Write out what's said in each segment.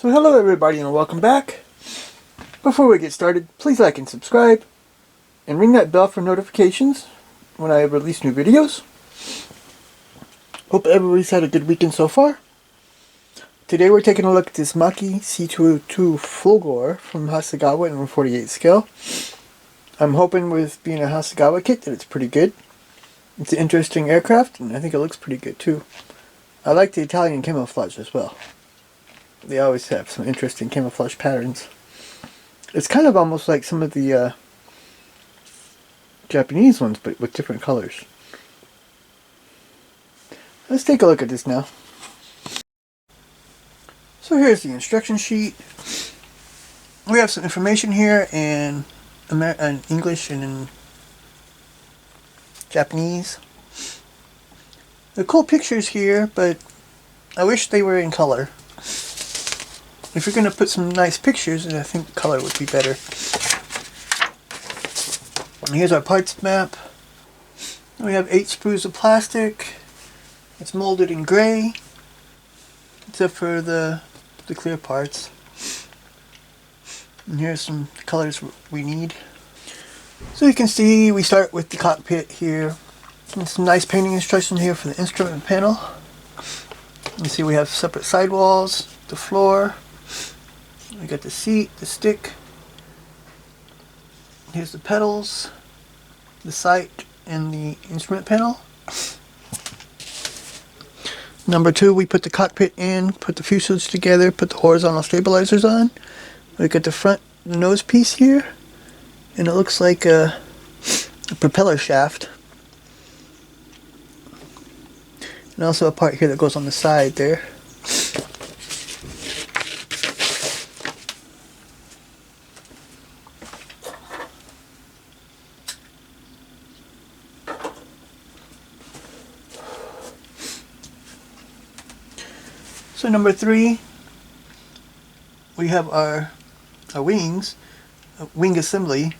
So hello everybody and welcome back. Before we get started, please like and subscribe and ring that bell for notifications when I release new videos. Hope everybody's had a good weekend so far. Today we're taking a look at this Macchi C.202 Folgore from Hasegawa in 1/48 scale. I'm hoping with being a Hasegawa kit that it's pretty good. It's an interesting aircraft and I think it looks pretty good too. I like the Italian camouflage as well. They always have some interesting camouflage patterns. It's kind of almost like some of the Japanese ones, but with different colors. Let's take a look at this now. So here's the instruction sheet. We have some information here in English and in Japanese. They're cool pictures here, but I wish they were in color. If you're going to put some nice pictures, then I think color would be better. And here's our parts map. We have 8 sprues of plastic. It's molded in gray, except for the clear parts. And here's some colors we need. So you can see we start with the cockpit here. And some nice painting instruction here for the instrument panel. You see we have separate sidewalls, the floor. We got the seat, the stick. Here's the pedals, the sight, and the instrument panel. Number 2, we put the cockpit in, put the fuselage together, put the horizontal stabilizers on. We got the front nose piece here, and it looks like a propeller shaft. And also a part here that goes on the side there. So number 3, we have our wings, wing assembly.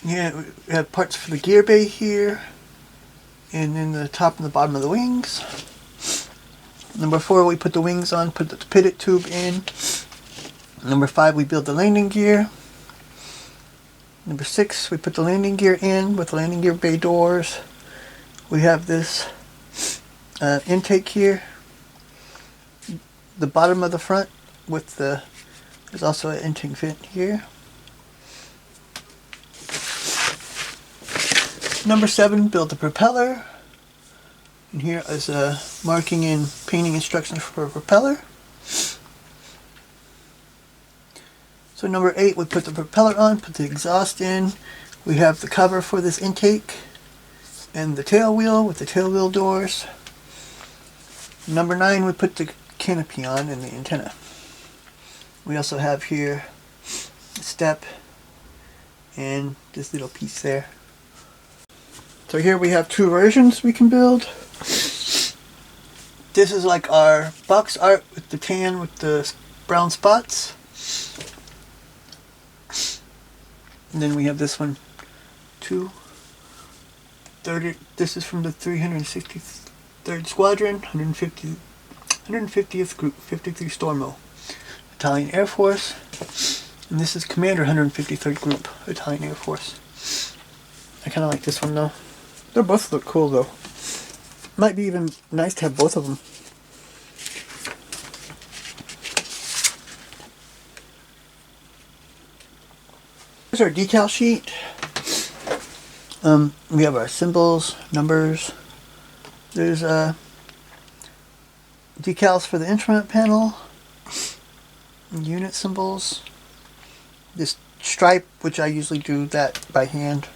Yeah, we have parts for the gear bay here, and then the top and the bottom of the wings. Number 4, we put the wings on, put the pivot tube in. Number 5, we build the landing gear. Number 6, we put the landing gear in with the landing gear bay doors. We have this intake here. The bottom of the front with there's also an intake vent here. Number 7, build the propeller. And here is a marking and painting instructions for a propeller. So number 8, we put the propeller on, put the exhaust in. We have the cover for this intake and the tail wheel with the tail wheel doors. Number 9, we put the canopy on and the antenna. We also have here a step and this little piece there. So here we have 2 versions we can build. This is like our box art with the tan with the brown spots. And then we have this one too. This is from the 363rd Squadron, 150th Group, 53 Stormo, Italian Air Force. And this is Commander 153rd Group, Italian Air Force. I kind of like this one though. They both look cool though. Might be even nice to have both of them. Here's our decal sheet. We have our symbols, numbers. There's decals for the instrument panel, unit symbols, this stripe, which I usually do that by hand,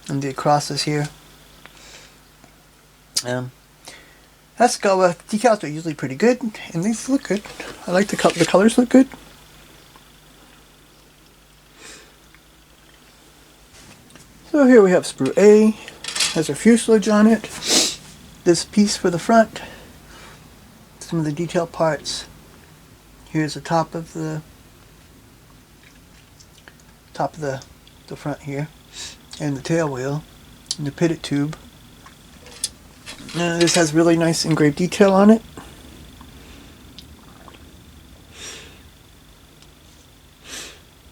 and the crosses here. Hasegawa decals are usually pretty good, and these look good. I like the colors look good. So here we have sprue A, has a fuselage on it, this piece for the front, some of the detail parts. Here's the top of the front here, and the tail wheel, and the pivot tube. This has really nice engraved detail on it.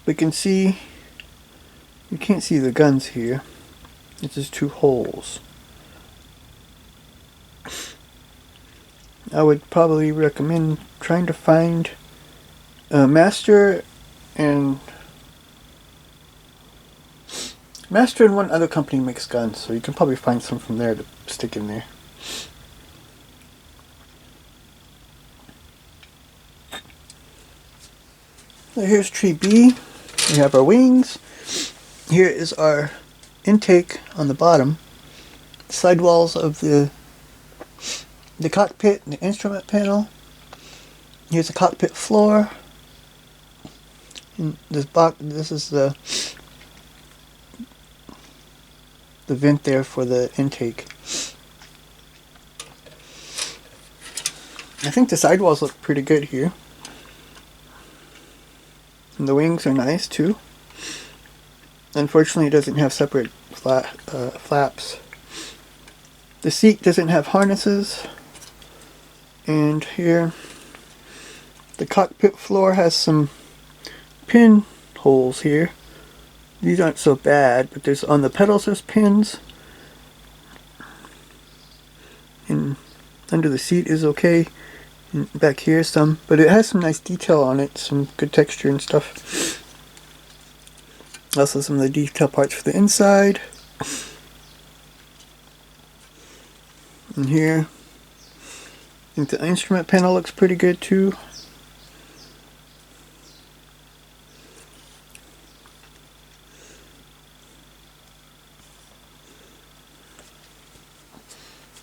we can see, you can't see the guns here. It's just two holes. I would probably recommend trying to find Master and one other company makes guns, so you can probably find some from there to stick in there. So here's tree B. We have our wings. Here is our intake on the bottom. Sidewalls of the cockpit and the instrument panel. Here's the cockpit floor. And this box. This is the vent there for the intake. I think the sidewalls look pretty good here. And the wings are nice too. Unfortunately, it doesn't have separate flaps. The seat doesn't have harnesses. And here, the cockpit floor has some pin holes here. These aren't so bad, but there's on the pedals there's pins. And under the seat is okay. And back here some, but it has some nice detail on it, some good texture and stuff. Also some of the detail parts for the inside. And here, I think the instrument panel looks pretty good too.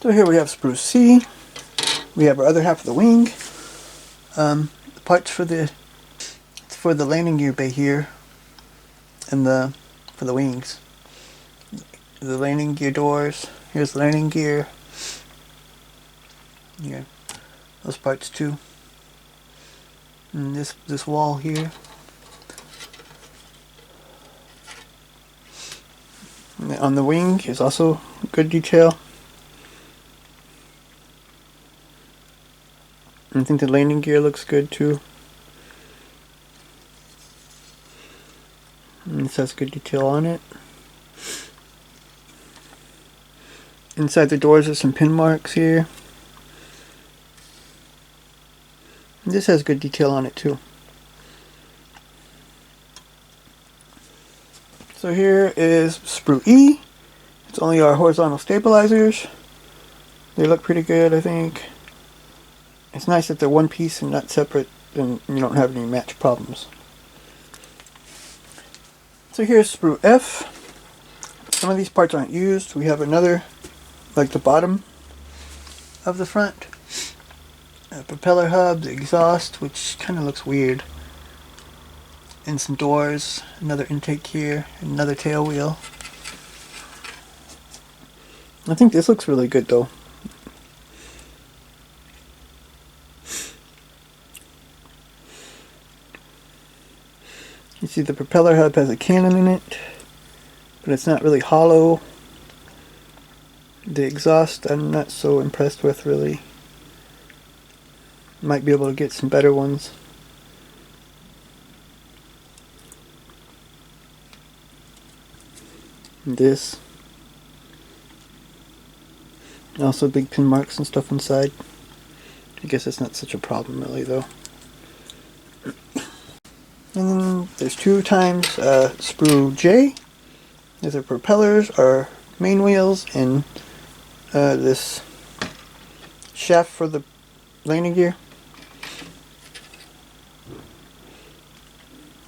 So here we have sprue C. We have our other half of the wing. The parts for the landing gear bay here, and for the wings. The landing gear doors. Here's the landing gear. Yeah, those parts too. And this wall here. And on the wing is also good detail. I think the landing gear looks good too. And this has good detail on it. Inside the doors are some pin marks here. And this has good detail on it too. So here is sprue E. It's only our horizontal stabilizers. They look pretty good, I think. It's nice that they're one piece and not separate, and you don't have any match problems. So here's sprue F. Some of these parts aren't used. We have another, like the bottom of the front. A propeller hub, the exhaust, which kind of looks weird. And some doors, another intake here, another tail wheel. I think this looks really good though. You see the propeller hub has a cannon in it, but it's not really hollow. The exhaust I'm not so impressed with really. Might be able to get some better ones. And this. Also big pin marks and stuff inside. I guess it's not such a problem really though. And then there's 2 times sprue J. These are propellers, our main wheels, and this shaft for the landing gear.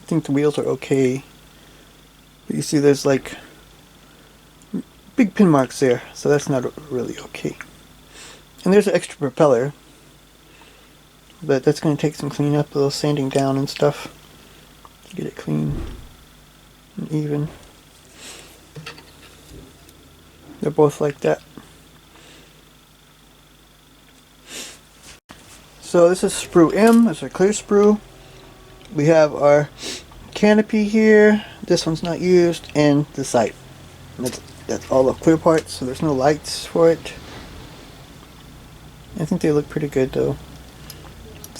I think the wheels are okay. But you see there's like big pin marks there, so that's not really okay. And there's an extra propeller, but that's going to take some cleanup, a little sanding down and stuff. Get it clean and even. They're both like that. So this is sprue M. This is our clear sprue. We have our canopy here. This one's not used, and the sight. That's all the clear parts, so there's no lights for it. I think they look pretty good though.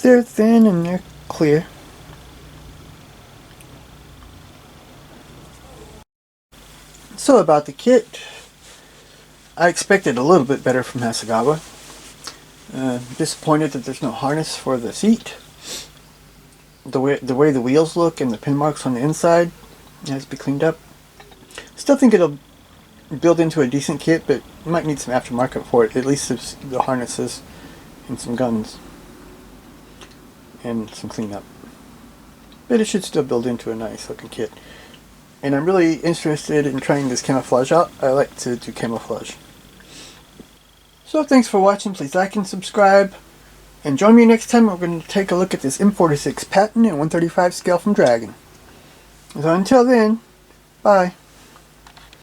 They're thin and they're clear. So about the kit, I expected a little bit better from Hasegawa. Disappointed that there's no harness for the seat. The way the wheels look and the pin marks on the inside has to be cleaned up. Still think it'll build into a decent kit, but you might need some aftermarket for it. At least the harnesses and some guns and some cleanup. But it should still build into a nice looking kit. And I'm really interested in trying this camouflage out. I like to do camouflage. So thanks for watching. Please like and subscribe. And join me next time. We're going to take a look at this M46 Patton and 135 scale from Dragon. So until then, bye.